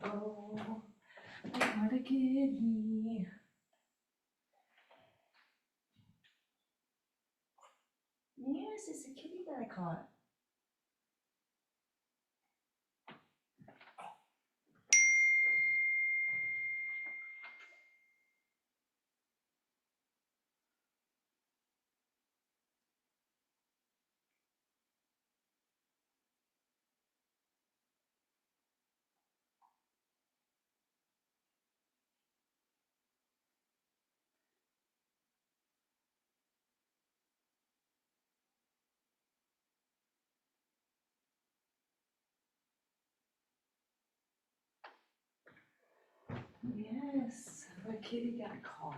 oh, I caught a kitty. Yes, it's a kitty that I caught. Yes, my kitty got caught.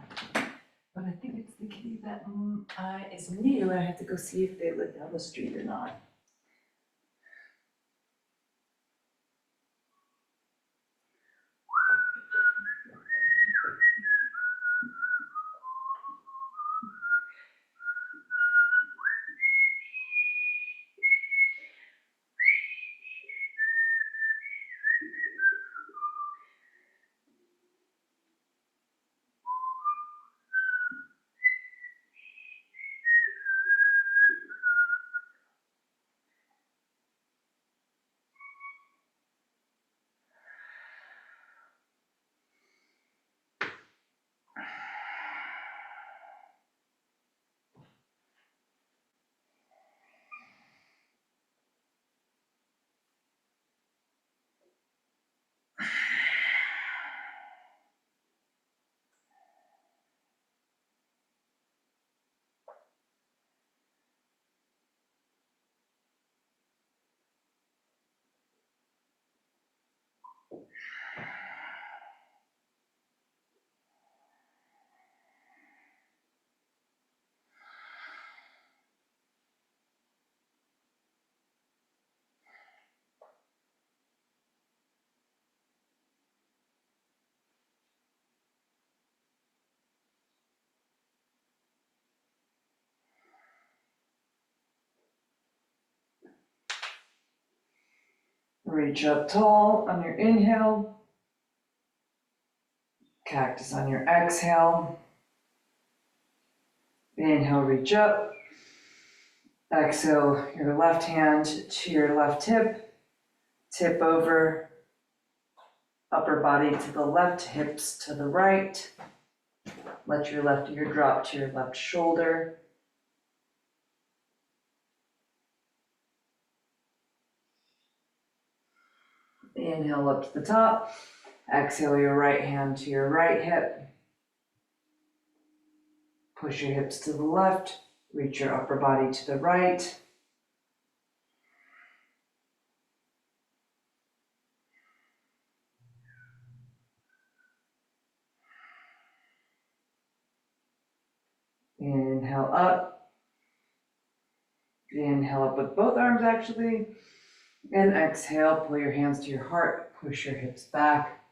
But I think it's the kitty that is new. I have to go see if they live down the street or not. Reach up tall on your inhale. Cactus on your exhale. Inhale, reach up. Exhale, your left hand to your left hip. Tip over. Upper body to the left, hips to the right. Let your left ear drop to your left shoulder. Inhale up to the top. Exhale your right hand to your right hip. Push your hips to the left. Reach your upper body to the right. Inhale up. Inhale up with both arms actually. And exhale, pull your hands to your heart. Push your hips back.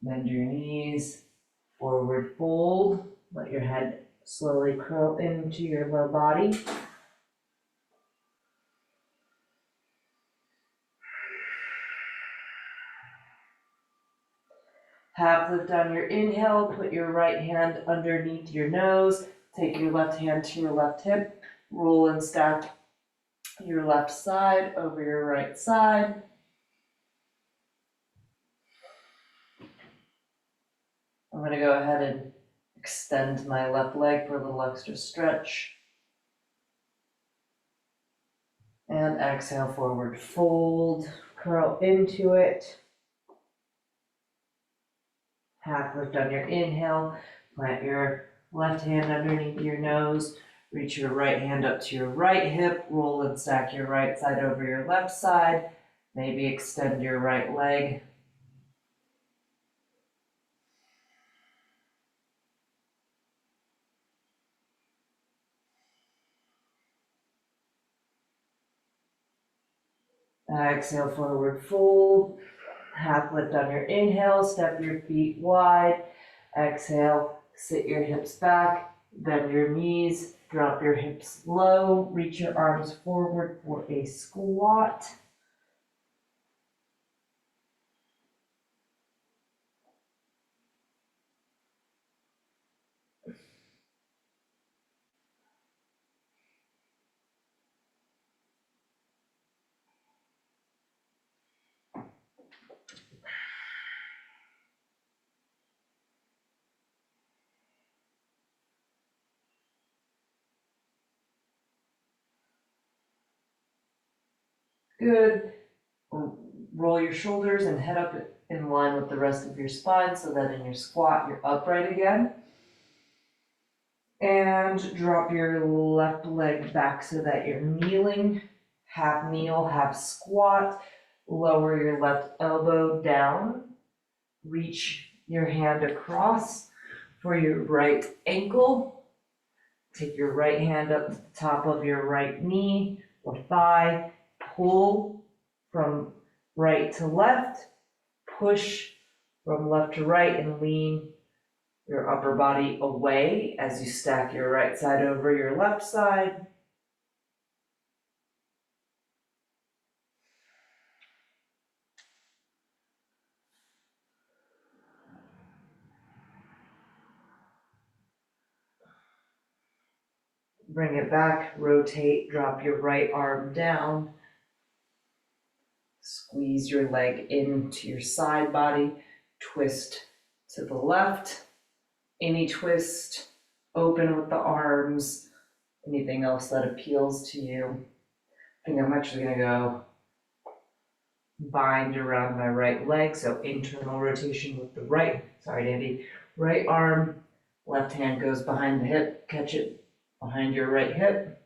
Bend your knees. Forward fold. Let your head slowly curl into your low body. Half lift on your inhale, put your right hand underneath your nose, take your left hand to your left hip, roll and stack your left side over your right side. I'm going to go ahead and extend my left leg for a little extra stretch. And exhale, forward fold, curl into it. Half lift on your inhale, plant your left hand underneath your nose, reach your right hand up to your right hip, roll and stack your right side over your left side, maybe extend your right leg. Exhale, forward fold, half lift on your inhale, step your feet wide. Exhale, sit your hips back, bend your knees, drop your hips low, reach your arms forward for a squat. Good. Roll your shoulders and head up in line with the rest of your spine so that in your squat you're upright again. And drop your left leg back so that you're kneeling, half kneel, half squat. Lower your left elbow down. Reach your hand across for your right ankle. Take your right hand up to the top of your right knee or thigh. Pull from right to left. Push from left to right and lean your upper body away as you stack your right side over your left side. Bring it back, rotate, drop your right arm down. Squeeze your leg into your side body, twist to the left. Any twist, open with the arms, anything else that appeals to you. I think I'm actually gonna go bind around my right leg, so internal rotation with the right arm, left hand goes behind the hip, catch it behind your right hip.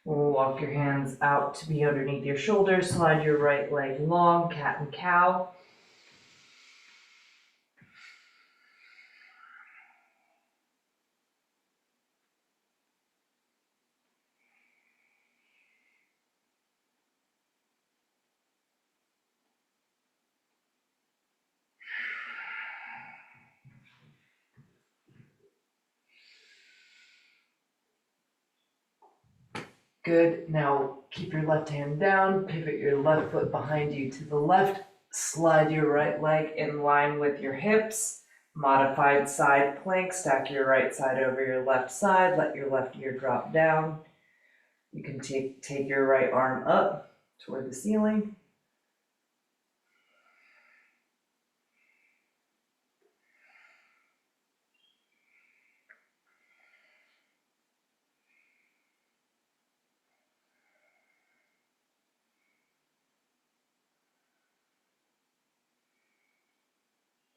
Walk your hands out to be underneath your shoulders, slide your right leg long, cat and cow. Good. Now keep your left hand down, pivot your left foot behind you to the left, slide your right leg in line with your hips, modified side plank, stack your right side over your left side, let your left ear drop down. You can take your right arm up toward the ceiling.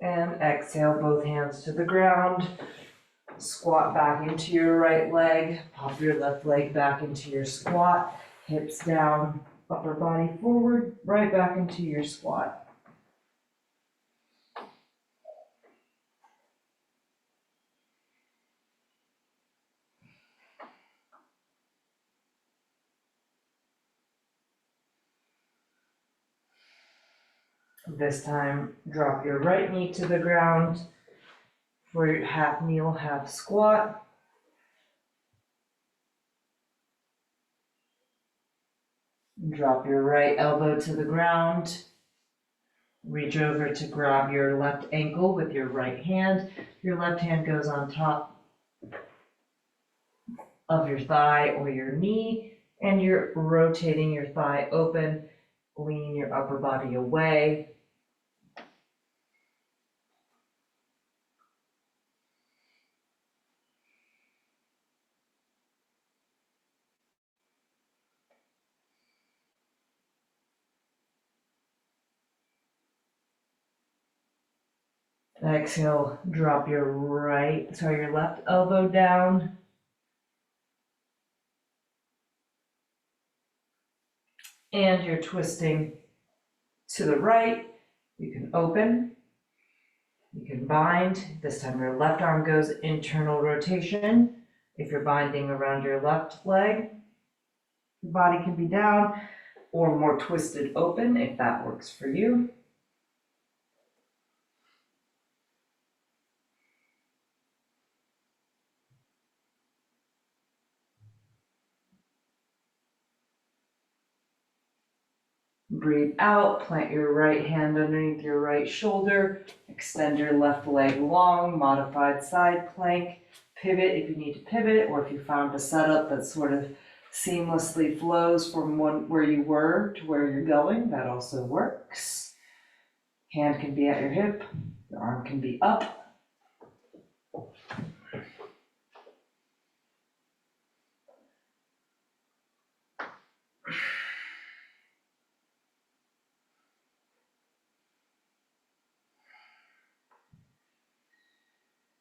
And exhale, both hands to the ground. Squat back into your right leg. Pop your left leg back into your squat. Hips down, upper body forward, right back into your squat. This time, drop your right knee to the ground for your half kneel, half squat. Drop your right elbow to the ground. Reach over to grab your left ankle with your right hand. Your left hand goes on top of your thigh or your knee, and you're rotating your thigh open, lean your upper body away. Exhale, drop your left elbow down. And you're twisting to the right. You can open, you can bind. This time your left arm goes internal rotation. If you're binding around your left leg, your body can be down or more twisted open if that works for you. Breathe out, plant your right hand underneath your right shoulder, extend your left leg long, modified side plank, pivot if you need to pivot, or if you found a setup that sort of seamlessly flows from where you were to where you're going, that also works. Hand can be at your hip, your arm can be up.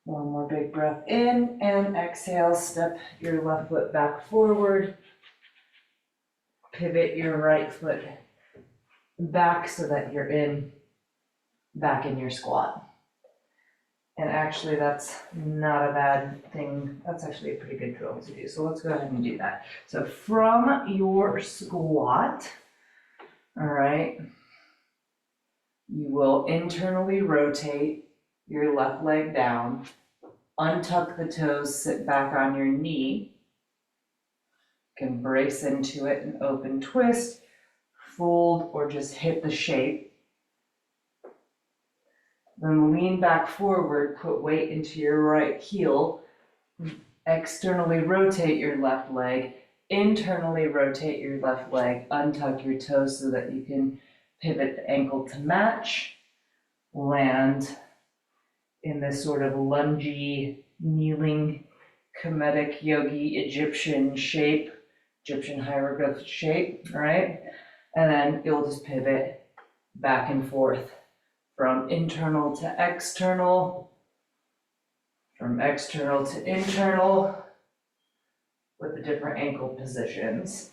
One more big breath in and exhale, step your left foot back forward. Pivot your right foot back so that you're back in your squat. And actually that's not a bad thing. That's actually a pretty good drill to do. So let's go ahead and do that. So from your squat, all right, you will internally rotate your left leg down, untuck the toes, sit back on your knee, you can brace into it and open twist, fold, or just hit the shape. Then lean back forward, put weight into your right heel, externally rotate your left leg, internally rotate your left leg, untuck your toes so that you can pivot the ankle to match, land in this sort of lungy, kneeling, Kemetic yogi Egyptian shape, Egyptian hieroglyph shape, all right? And then you'll just pivot back and forth from internal to external, from external to internal with the different ankle positions.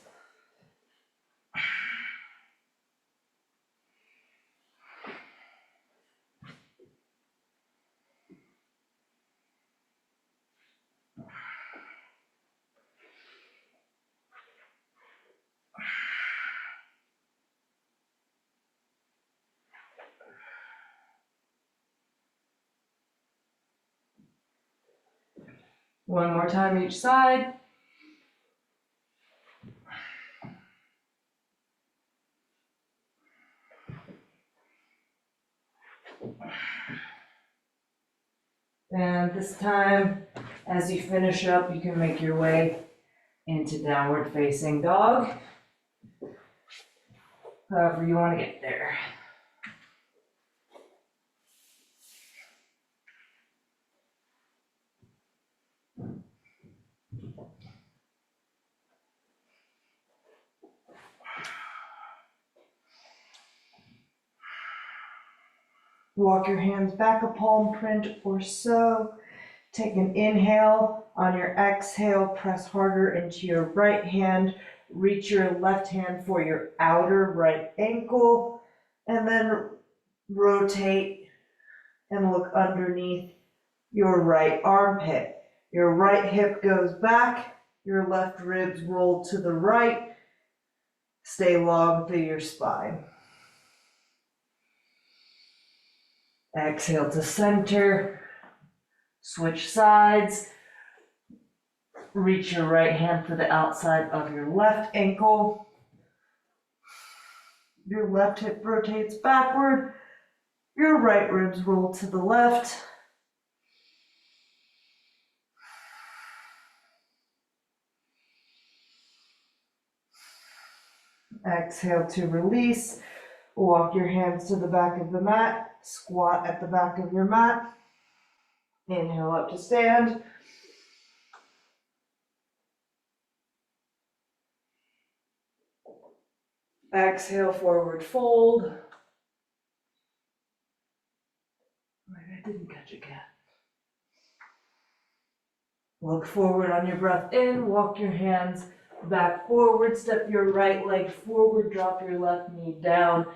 One more time each side. And this time, as you finish up, you can make your way into downward facing dog. However you want to get there. Walk your hands back a palm print or so. Take an inhale. On your exhale, press harder into your right hand. Reach your left hand for your outer right ankle. And then rotate and look underneath your right armpit. Your right hip goes back. Your left ribs roll to the right. Stay long through your spine. Exhale to center, switch sides, reach your right hand for the outside of your left ankle. Your left hip rotates backward, your right ribs roll to the left. Exhale to release, walk your hands to the back of the mat, squat at the back of your mat. Inhale up to stand. Exhale, forward fold. I didn't catch a cat. Look forward on your breath in, walk your hands back forward, step your right leg forward, drop your left knee down,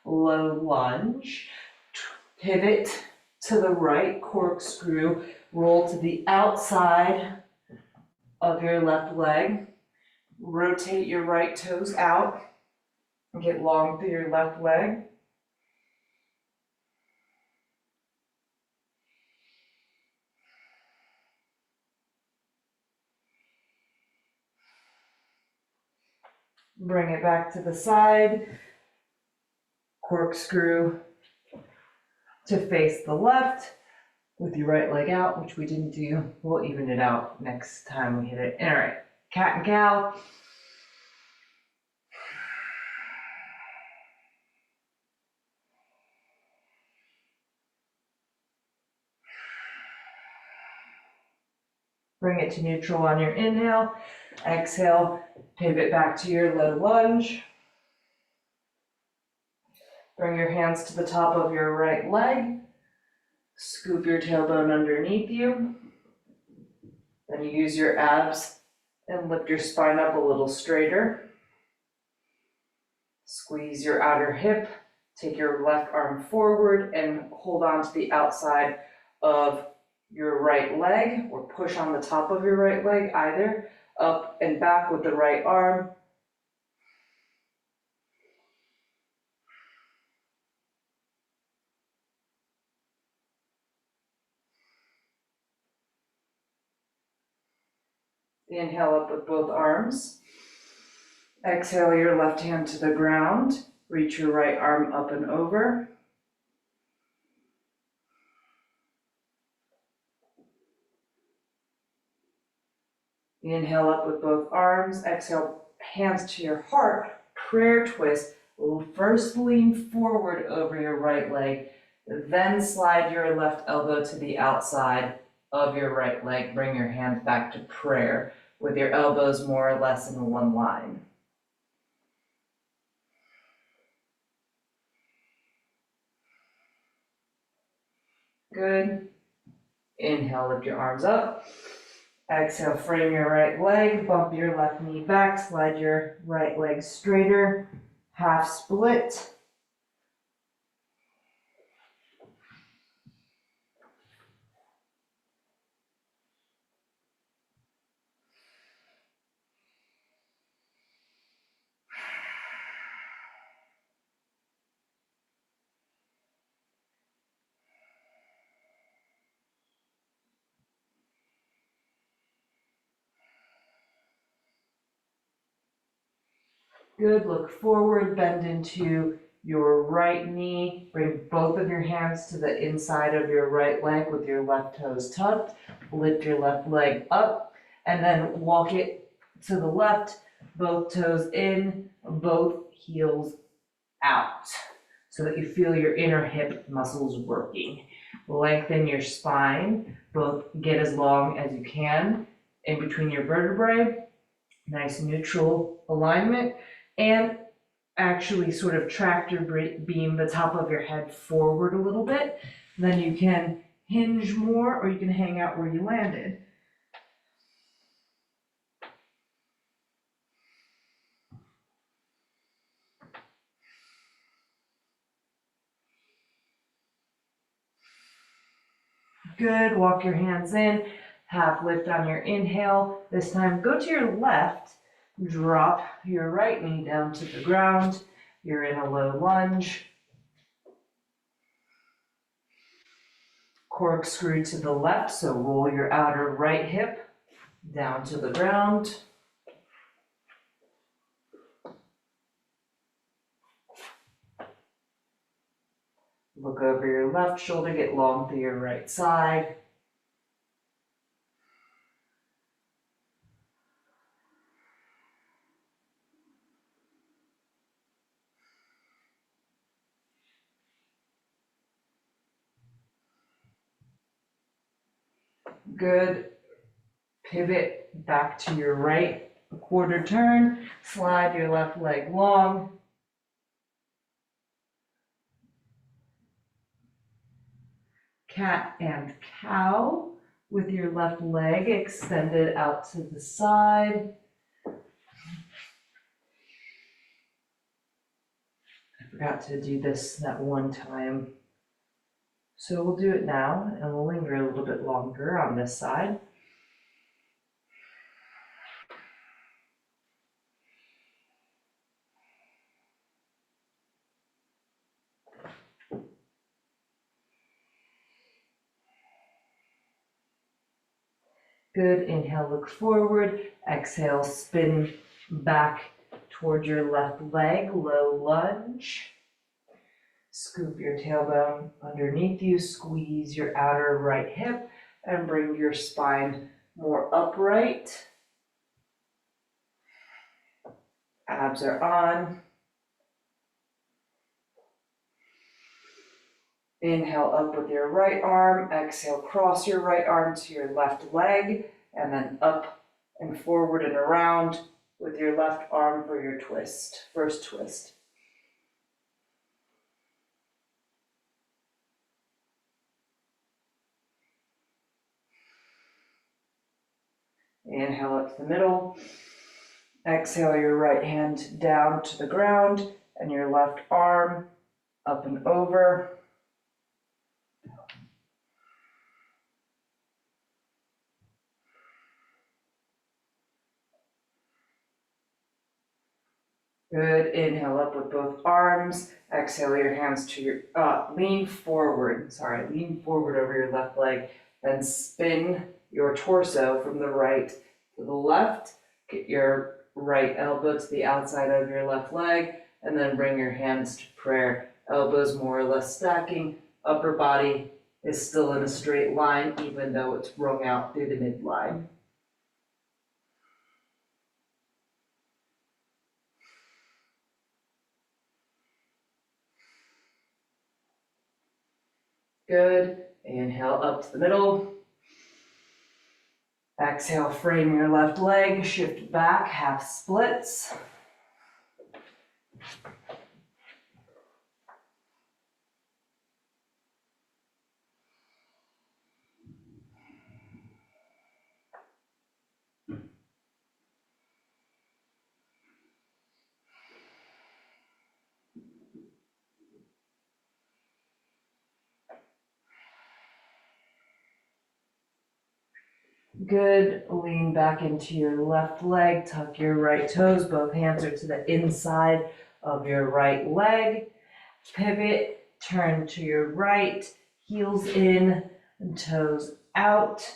low lunge. Pivot to the right, corkscrew, roll to the outside of your left leg. Rotate your right toes out and get long through your left leg. Bring it back to the side, corkscrew to face the left with your right leg out, which we didn't do. We'll even it out next time we hit it. All right, cat and cow. Bring it to neutral on your inhale. Exhale, pivot back to your low lunge. Bring your hands to the top of your right leg. Scoop your tailbone underneath you. Then you use your abs and lift your spine up a little straighter. Squeeze your outer hip. Take your left arm forward and hold on to the outside of your right leg, or push on the top of your right leg, either. Up and back with the right arm. Inhale up with both arms. Exhale your left hand to the ground. Reach your right arm up and over. Inhale up with both arms. Exhale, hands to your heart. Prayer twist. First lean forward over your right leg. Then slide your left elbow to the outside of your right leg. Bring your hands back to prayer with your elbows more or less in one line. Good. Inhale, lift your arms up. Exhale, frame your right leg, bump your left knee back, slide your right leg straighter, half split. Good, look forward, bend into your right knee. Bring both of your hands to the inside of your right leg with your left toes tucked. Lift your left leg up and then walk it to the left, both toes in, both heels out, so that you feel your inner hip muscles working. Lengthen your spine, both get as long as you can in between your vertebrae. Nice neutral alignment. And actually sort of tractor beam the top of your head forward a little bit. Then you can hinge more, or you can hang out where you landed. Good, walk your hands in, half lift on your inhale. This time go to your left, drop your right knee down to the ground. You're in a low lunge. Corkscrew to the left, so roll your outer right hip down to the ground. Look over your left shoulder, get long through your right side. Good. Pivot back to your right, a quarter turn. Slide your left leg long. Cat and cow with your left leg extended out to the side. I forgot to do this that one time, so we'll do it now, and we'll linger a little bit longer on this side. Good, inhale, look forward. Exhale, spin back toward your left leg, low lunge. Scoop your tailbone underneath you, squeeze your outer right hip, and bring your spine more upright. Abs are on. Inhale up with your right arm. Exhale, cross your right arm to your left leg. and then up and forward and around with your left arm for your twist, first twist. Inhale up to the middle. Exhale your right hand down to the ground and your left arm up and over. Good. Inhale up with both arms. Exhale your hands to your, lean forward over your left leg. Then spin your torso from the right to the left. Get your right elbow to the outside of your left leg, and then bring your hands to prayer. Elbows more or less stacking. Upper body is still in a straight line, even though it's wrung out through the midline. Good. Inhale up to the middle. Exhale, frame your left leg, shift back, half splits. Good. Lean back into your left leg, tuck your right toes, both hands are to the inside of your right leg. Pivot, turn to your right, heels in and toes out.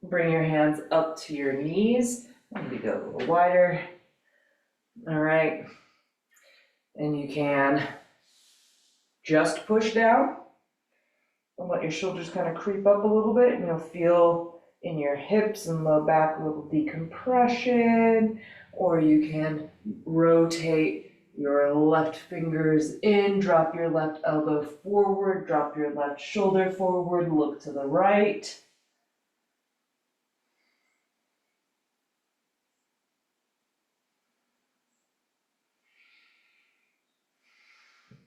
Bring your hands up to your knees. Maybe go a little wider. All right. And you can just push down and let your shoulders kind of creep up a little bit, and you'll feel in your hips and low back a little decompression. Or you can rotate your left fingers in, drop your left elbow forward, drop your left shoulder forward, look to the right.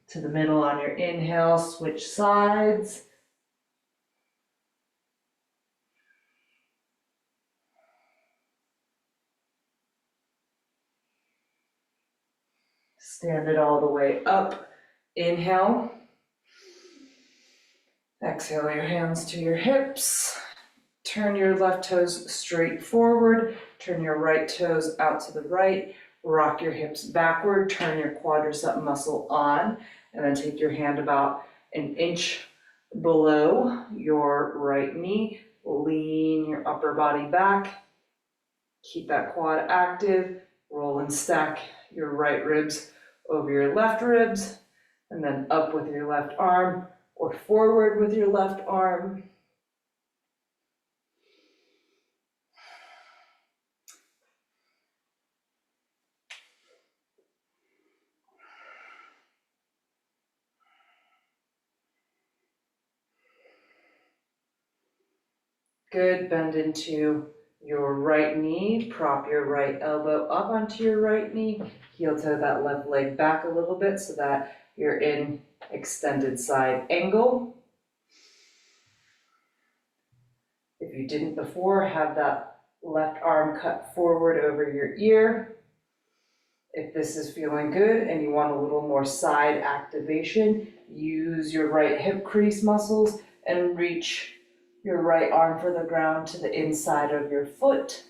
To the middle on your inhale, switch sides. Stand it all the way up. Inhale. Exhale your hands to your hips. Turn your left toes straight forward. Turn your right toes out to the right. Rock your hips backward. Turn your quadricep muscle on. And then take your hand about an inch below your right knee. Lean your upper body back. Keep that quad active. Roll and stack your right ribs over your left ribs. And then up with your left arm or forward with your left arm. Good. Bend into your right knee. Prop your right elbow up onto your right knee. Heel toe that left leg back a little bit so that you're in extended side angle. If you didn't before, have that left arm cut forward over your ear. If this is feeling good and you want a little more side activation, use your right hip crease muscles and reach your right arm for the ground to the inside of your foot.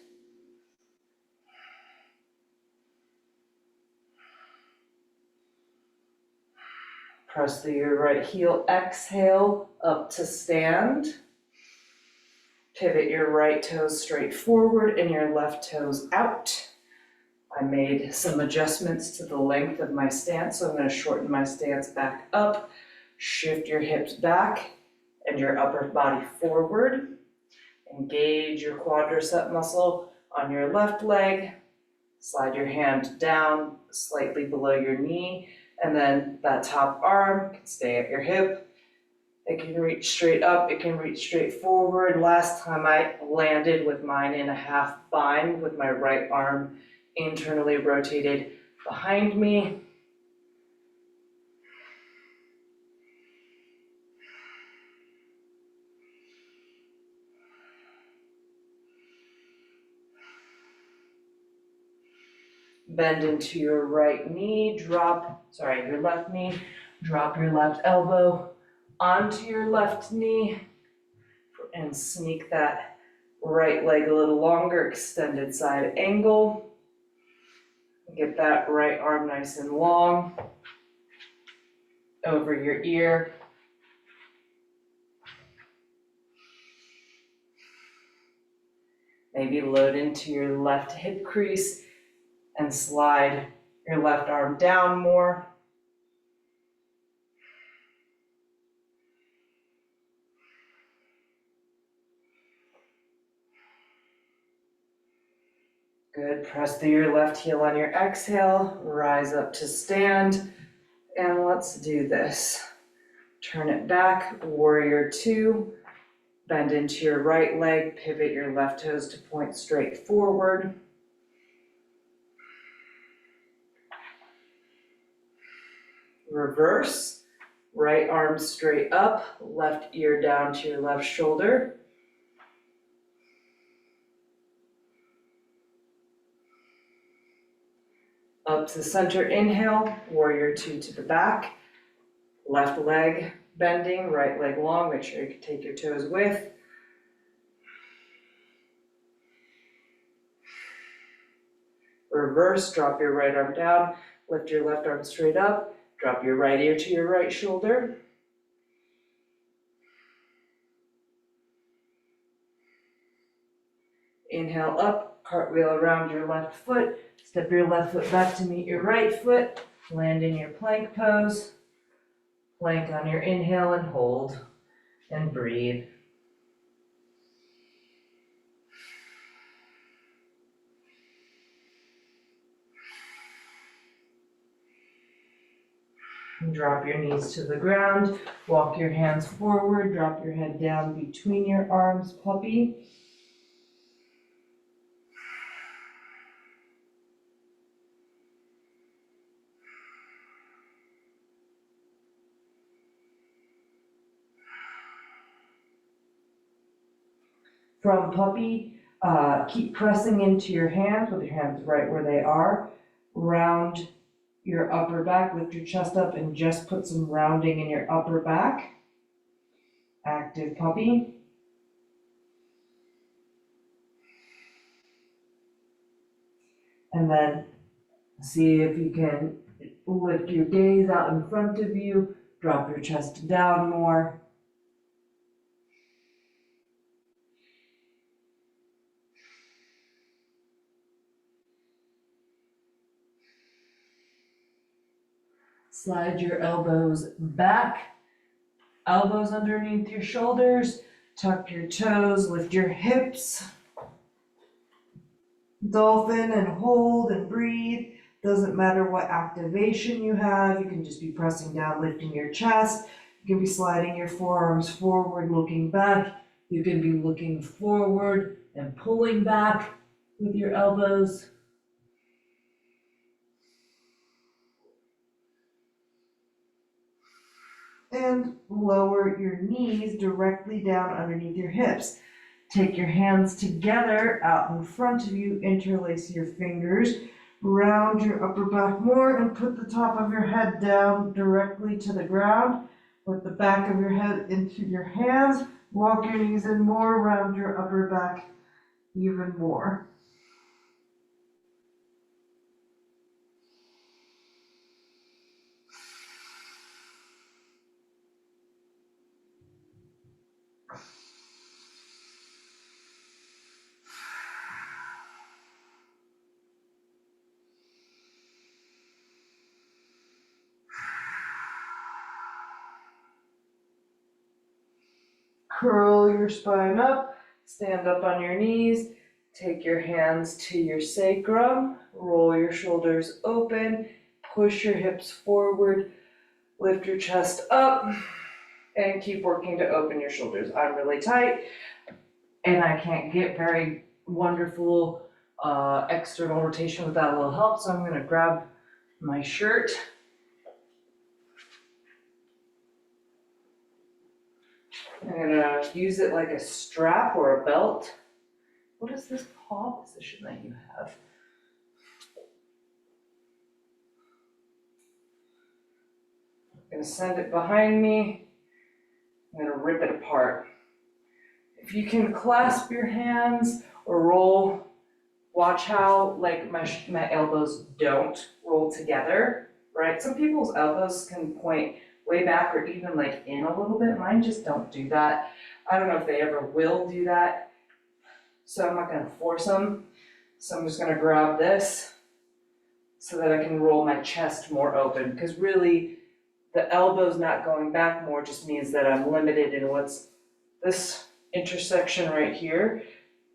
Press through your right heel, exhale, up to stand. Pivot your right toes straight forward and your left toes out. I made some adjustments to the length of my stance, so I'm going to shorten my stance back up. Shift your hips back and your upper body forward. Engage your quadricep muscle on your left leg. Slide your hand down slightly below your knee, and then that top arm can stay at your hip. It can reach straight up, it can reach straight forward. Last time I landed with mine in a half bind with my right arm internally rotated behind me. Bend into your right knee, your left knee, drop your left elbow onto your left knee and sneak that right leg a little longer, extended side angle. Get that right arm nice and long over your ear. Maybe load into your left hip crease and slide your left arm down more. Good, press through your left heel on your exhale, rise up to stand, and let's do this. Turn it back, warrior two, bend into your right leg, pivot your left toes to point straight forward. Reverse, right arm straight up, left ear down to your left shoulder. Up to center, inhale, warrior two to the back. Left leg bending, right leg long, make sure you can take your toes with. Reverse, drop your right arm down, lift your left arm straight up, drop your right ear to your right shoulder. Inhale up, cartwheel around your left foot, step your left foot back to meet your right foot, land in your plank pose. Plank on your inhale and hold, and breathe. And drop your knees to the ground, walk your hands forward, drop your head down between your arms, puppy. From puppy, keep pressing into your hands with your hands right where they are. Round your upper back, lift your chest up and just put some rounding in your upper back. Active puppy. And then see if you can lift your gaze out in front of you, drop your chest down more. Slide your elbows back, elbows underneath your shoulders, tuck your toes, lift your hips. Dolphin and hold and breathe. Doesn't matter what activation you have, you can just be pressing down, lifting your chest. You can be sliding your forearms forward, looking back. You can be looking forward and pulling back with your elbows. And lower your knees directly down underneath your hips. Take your hands together out in front of you, interlace your fingers, round your upper back more and put the top of your head down directly to the ground. Put the back of your head into your hands, walk your knees in more, round your upper back even more. Curl your spine up, stand up on your knees, take your hands to your sacrum, roll your shoulders open, push your hips forward, lift your chest up. and keep working to open your shoulders. I'm really tight and I can't get very wonderful external rotation without a little help, so I'm gonna grab my shirt. I'm gonna use it like a strap or a belt. What is this paw position that you have? I'm gonna send it behind me. I'm gonna rip it apart. If you can clasp your hands or roll, watch how like my elbows don't roll together, right? Some people's elbows can point way back or even like in a little bit. Mine just don't do that. I don't know if they ever will do that, so I'm not gonna force them. So I'm just gonna grab this so that I can roll my chest more open, because really the elbows not going back more just means that I'm limited in what's this intersection right here.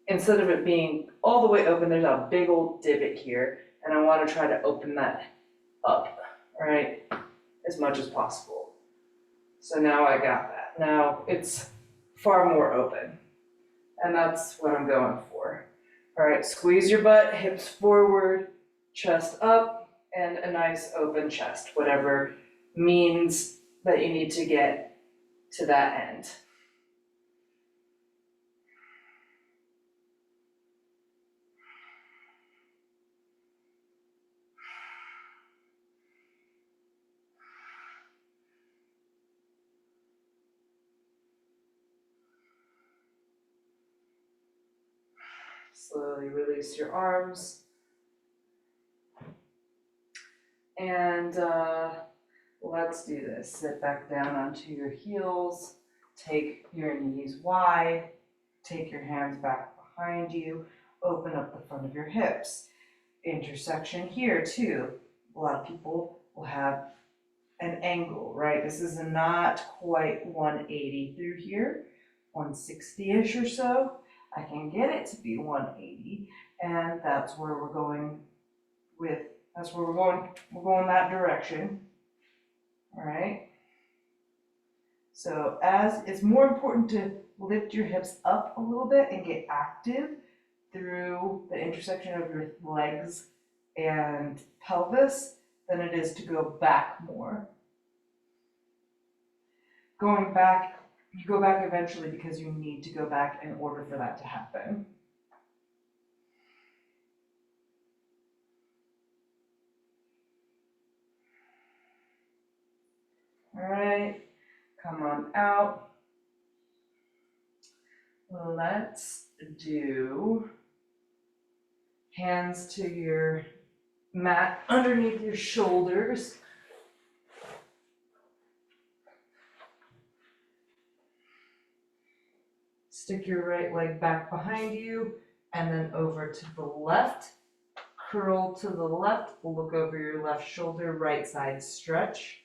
Instead of it being all the way open, there's a big old divot here, and I want to try to open that up, right, as much as possible. So now I got that. Now it's far more open, and that's what I'm going for. All right, squeeze your butt, hips forward, chest up, and a nice open chest, whatever means that you need to get to that end. Slowly release your arms. And let's do this. Sit back down onto your heels. Take your knees wide. Take your hands back behind you. Open up the front of your hips. Intersection here too. A lot of people will have an angle, right? This is not quite 180 through here, 160-ish or so. I can get it to be 180, and that's where we're going with, that's where we're going that direction, all right? So as it's more important to lift your hips up a little bit and get active through the intersection of your legs and pelvis than it is to go back more. Going back, you go back eventually because you need to go back in order for that to happen. All right, come on out. Let's do hands to your mat underneath your shoulders. Stick your right leg back behind you and then over to the left. Curl to the left, look over your left shoulder, right side stretch.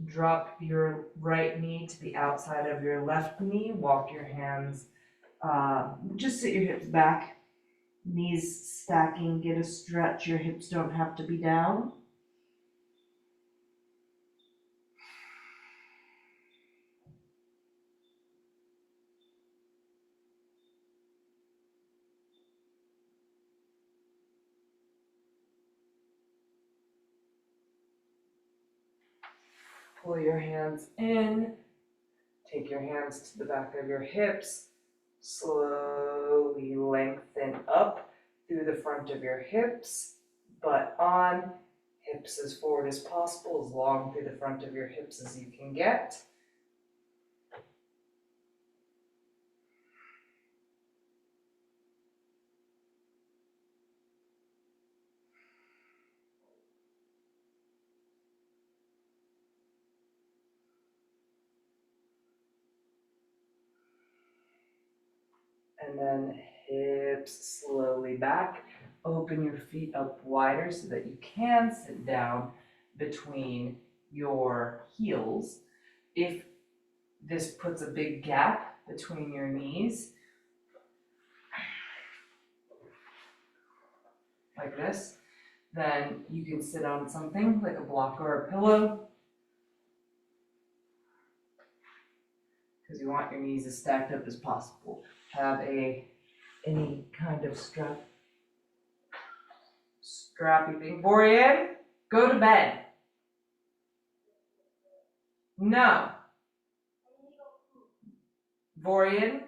Drop your right knee to the outside of your left knee. Walk your hands, just sit your hips back. Knees stacking, get a stretch. Your hips don't have to be down. Pull your hands in. Take your hands to the back of your hips. Slowly lengthen up through the front of your hips. Butt on. Hips as forward as possible, as long through the front of your hips as you can get. And then hips slowly back. Open your feet up wider so that you can sit down between your heels. If this puts a big gap between your knees, like this, then you can sit on something like a block or a pillow, because you want your knees as stacked up as possible. Have any kind of strappy thing. Borian, go to bed. No. Borian,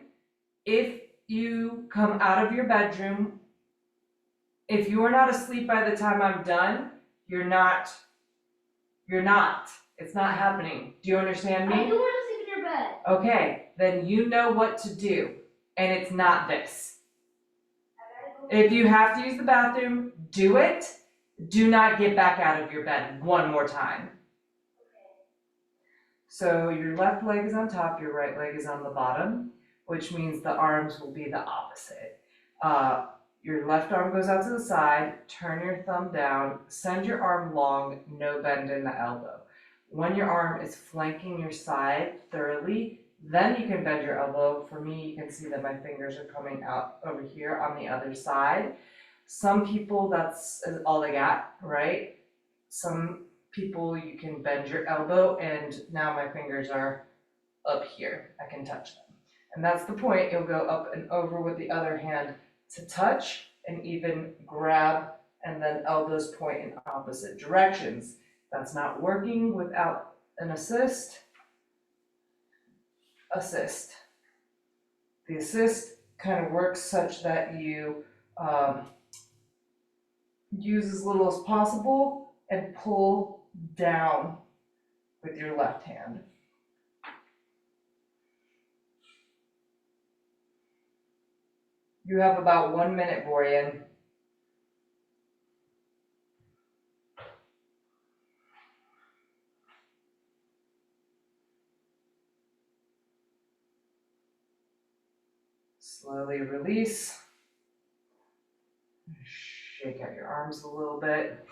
if you come out of your bedroom, if you are not asleep by the time I'm done, you're not. It's not happening. Do you understand me? I do want to sleep in your bed. Okay, then you know what to do, and it's not this. If you have to use the bathroom, do it. Do not get back out of your bed one more time. So your left leg is on top, your right leg is on the bottom, which means the arms will be the opposite. Your left arm goes out to the side, turn your thumb down, send your arm long, no bend in the elbow. When your arm is flanking your side thoroughly, then you can bend your elbow. For me, you can see that my fingers are coming out over here on the other side. Some people, that's all they got, right? Some people, you can bend your elbow, and now my fingers are up here. I can touch them. And that's the point. You'll go up and over with the other hand to touch and even grab, and then elbows point in opposite directions. That's not working without an assist. Assist. The assist kind of works such that you use as little as possible and pull down with your left hand. You have about 1 minute, Borian. Slowly release. Shake out your arms a little bit.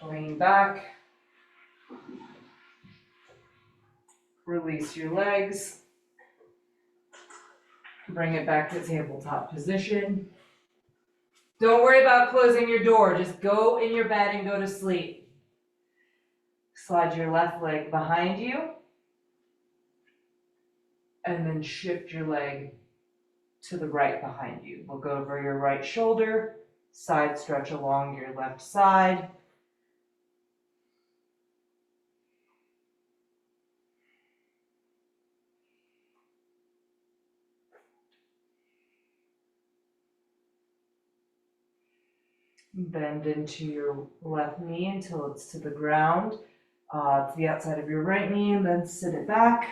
Lean back. Release your legs. Bring it back to tabletop position. Don't worry about closing your door. Just go in your bed and go to sleep. Slide your left leg behind you. And then shift your leg to the right behind you. Look over your right shoulder. Side stretch along your left side. Bend into your left knee until it's to the ground, to the outside of your right knee, and then sit it back.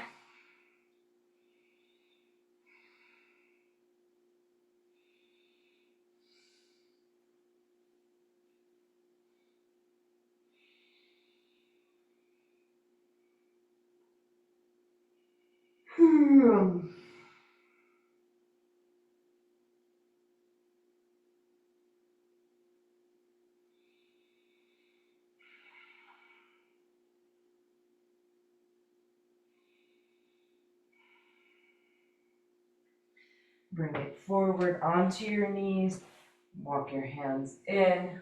Bring it forward onto your knees. Walk your hands in.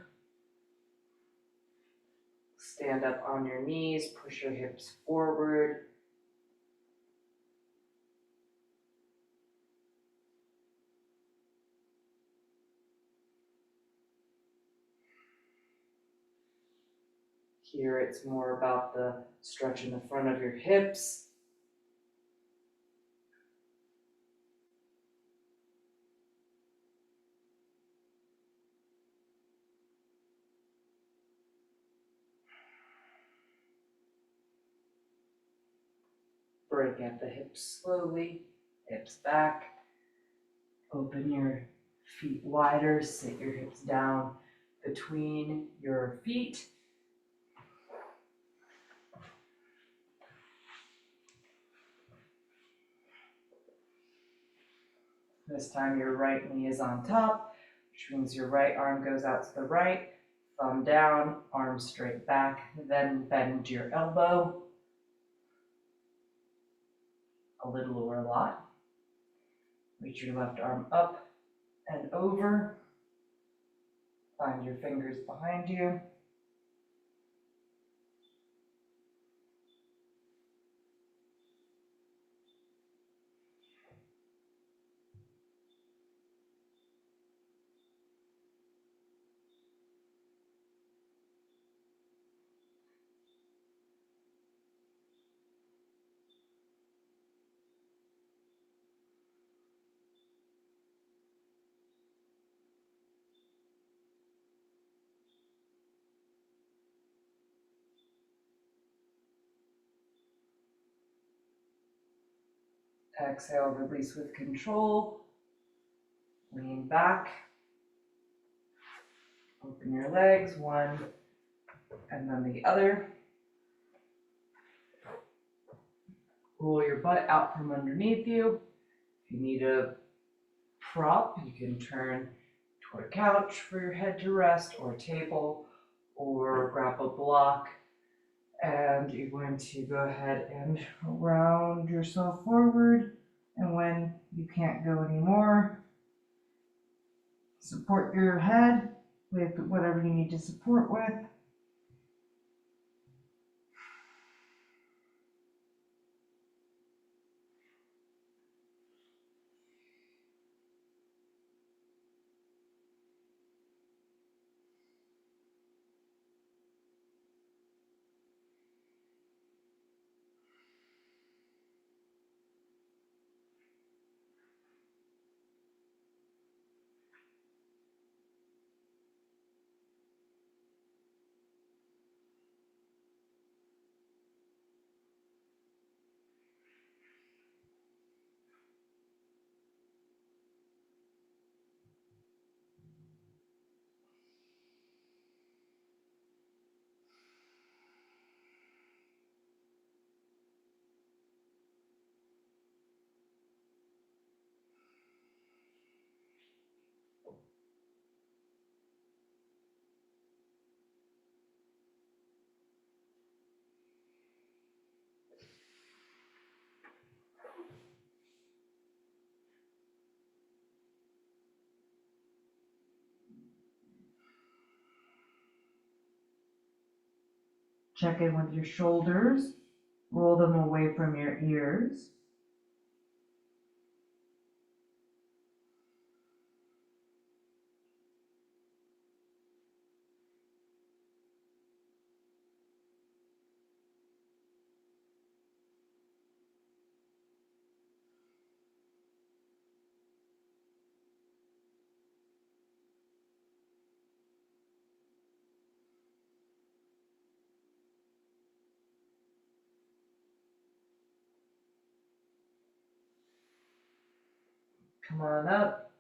Stand up on your knees. Push your hips forward. Here it's more about the stretch in the front of your hips. Break at the hips slowly, hips back. Open your feet wider, sit your hips down between your feet. This time your right knee is on top, which means your right arm goes out to the right, thumb down, arm straight back, then bend your elbow a little or a lot. Reach your left arm up and over. Find your fingers behind you. Exhale, release with control. Lean back. Open your legs, one and then the other. Roll your butt out from underneath you. If you need a prop, you can turn toward a couch for your head to rest, or a table, or grab a block. And you're going to go ahead and round yourself forward. And when you can't go anymore, support your head with whatever you need to support with. Check in with your shoulders. Roll them away from your ears. Come on up.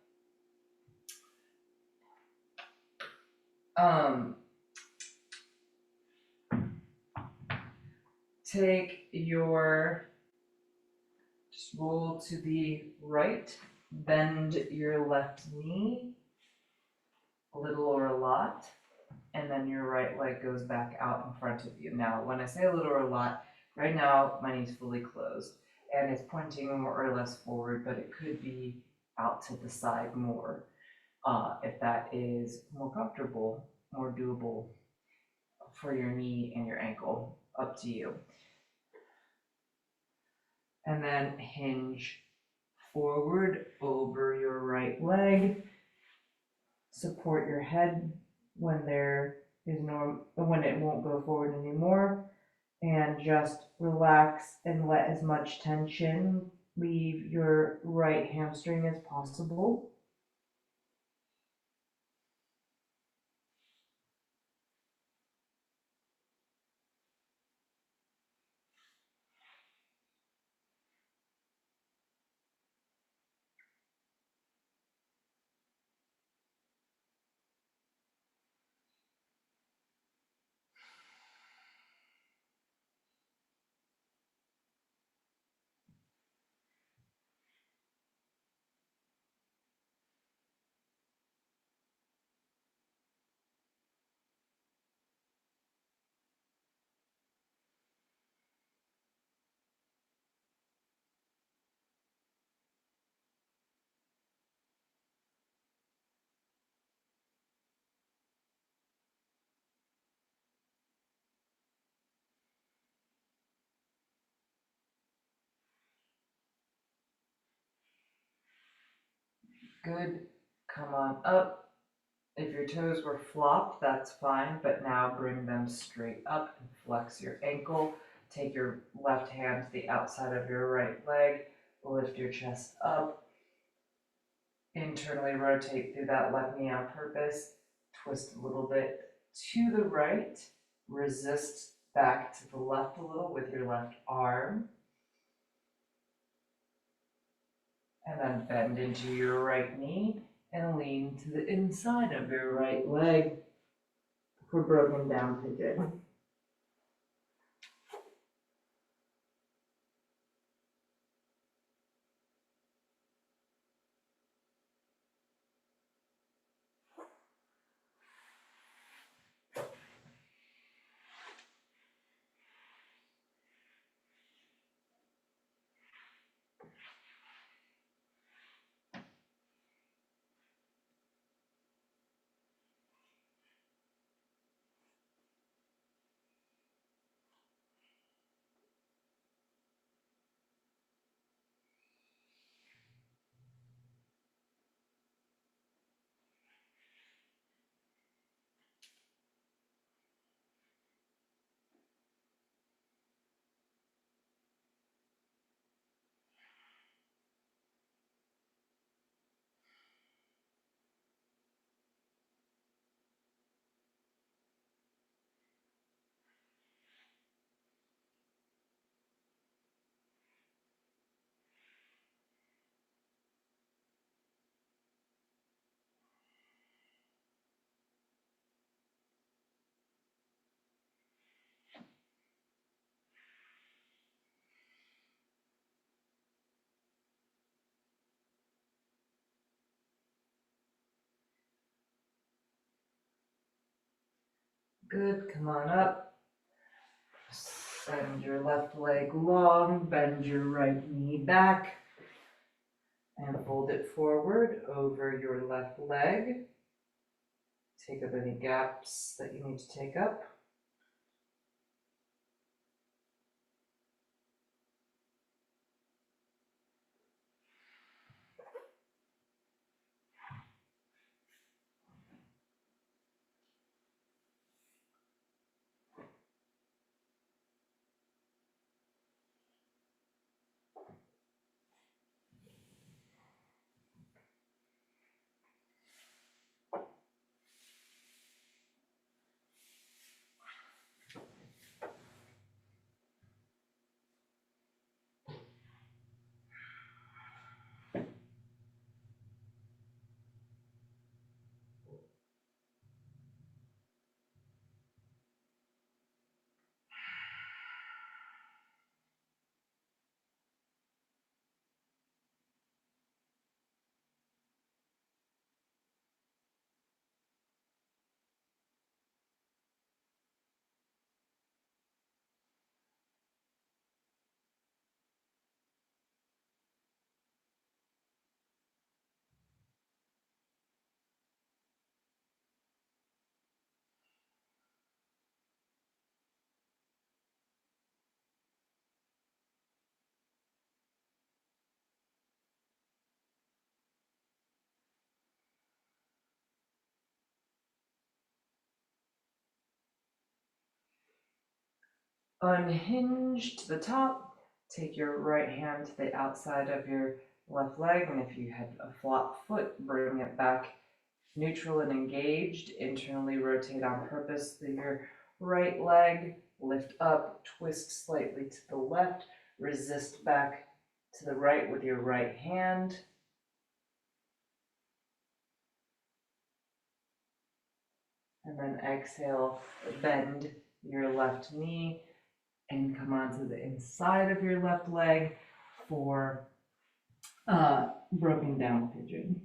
Just roll to the right, bend your left knee a little or a lot, and then your right leg goes back out in front of you. Now, when I say a little or a lot, right now my knee's fully closed and it's pointing more or less forward, but it could be out to the side more, if that is more comfortable, more doable for your knee and your ankle, up to you. And then hinge forward over your right leg. Support your head when when it won't go forward anymore, and just relax and let as much tension leave your right hamstring as possible. Good. Come on up. If your toes were flopped, that's fine, but now bring them straight up and flex your ankle. Take your left hand to the outside of your right leg. Lift your chest up. Internally rotate through that left knee on purpose. Twist a little bit to the right. Resist back to the left a little with your left arm. And then bend into your right knee and lean to the inside of your right leg for broken down pigeon. Good, come on up. Send your left leg long, bend your right knee back, and fold it forward over your left leg. Take up any gaps that you need to take up. Unhinge to the top. Take your right hand to the outside of your left leg, and if you had a flop foot, bring it back neutral and engaged. Internally rotate on purpose through your right leg. Lift up, twist slightly to the left. Resist back to the right with your right hand. And then exhale, bend your left knee and come onto the inside of your left leg for broken down pigeon.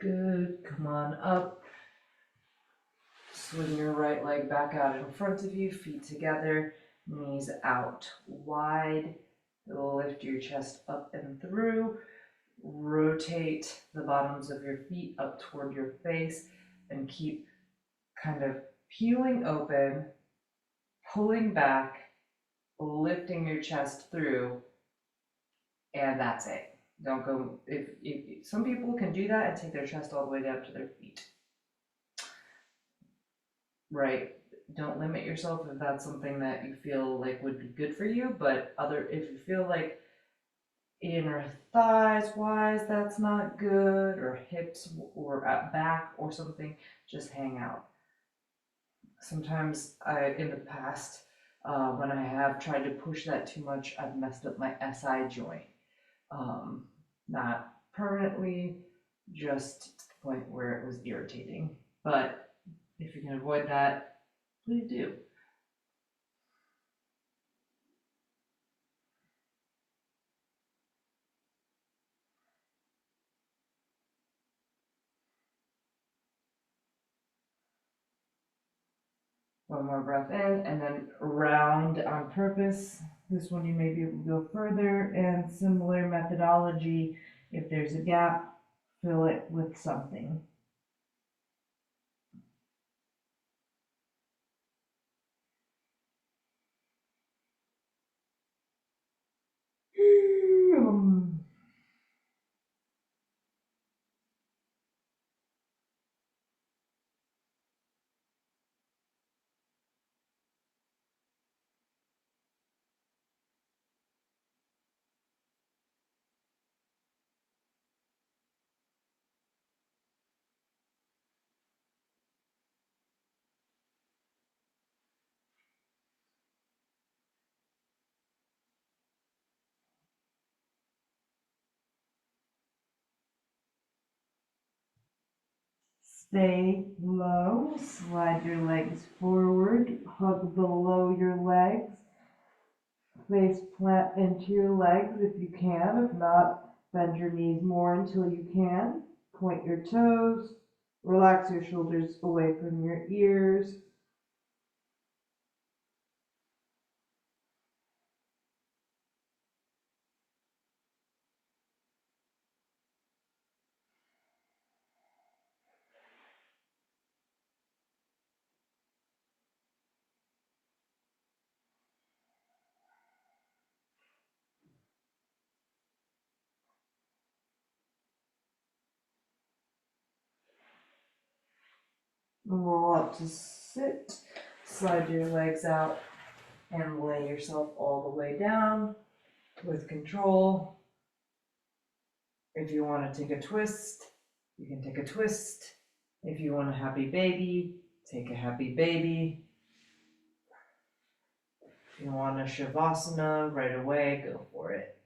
Good, come on up. Swing your right leg back out in front of you, feet together, knees out wide. Lift your chest up and through. Rotate the bottoms of your feet up toward your face and keep kind of peeling open, pulling back, lifting your chest through, and that's it. Don't go, if some people can do that and take their chest all the way down to their feet. Right. Don't limit yourself if that's something that you feel like would be good for you, but if you feel like inner thighs wise that's not good, or hips or at back or something, just hang out. Sometimes in the past, when I have tried to push that too much, I've messed up my SI joint. Not permanently, just to the point where it was irritating. But if you can avoid that, please do. One more breath in, and then round on purpose. This one you may be able to go further, and similar methodology. If there's a gap, fill it with something. Stay low, slide your legs forward, hug below your legs, face plant into your legs if you can. If not, bend your knees more until you can. Point your toes, relax your shoulders away from your ears. Roll up to sit, slide your legs out, and lay yourself all the way down with control. If you want to take a twist, you can take a twist. If you want a happy baby, take a happy baby. If you want a shavasana right away, go for it.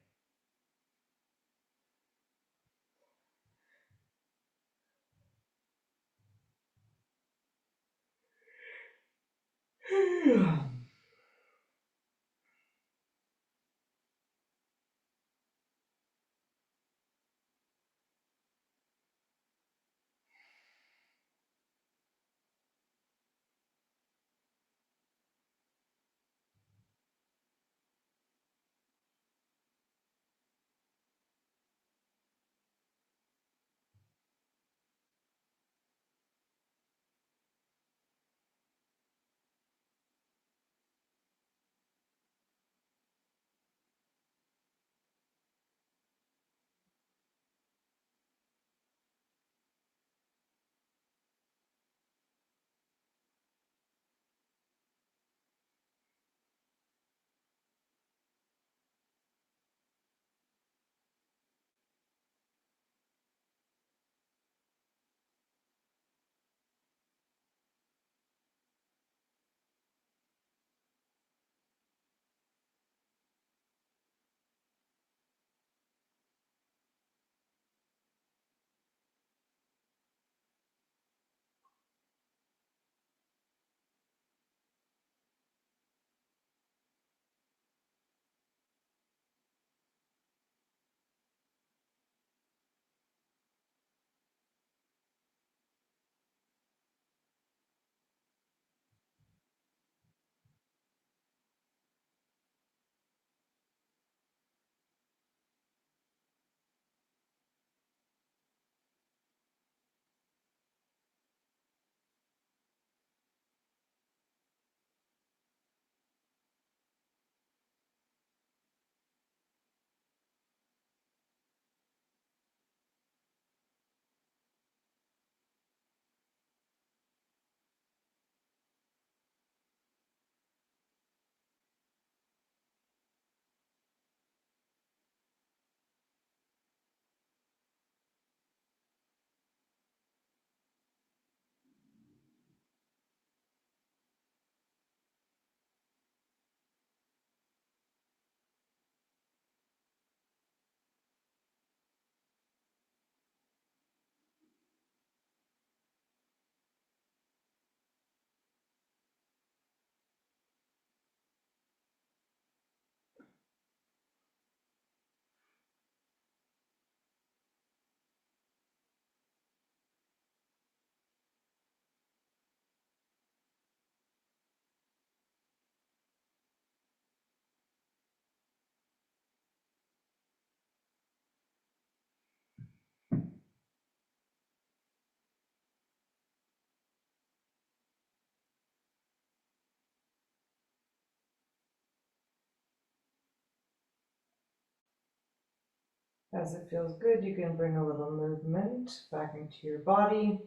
As it feels good, you can bring a little movement back into your body.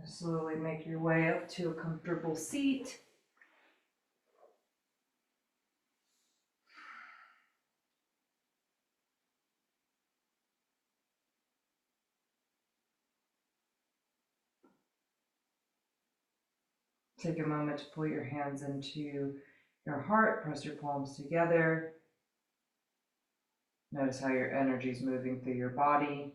Slowly make your way up to a comfortable seat. Take a moment to pull your hands into your heart, press your palms together. Notice how your energy is moving through your body.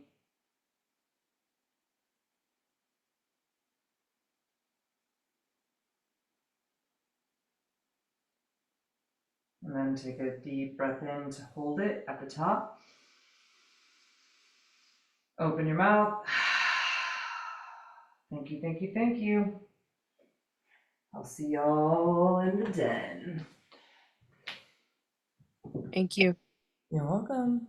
And then take a deep breath in to hold it at the top. Open your mouth. Thank you, thank you, thank you. I'll see y'all in the den. Thank you. You're welcome.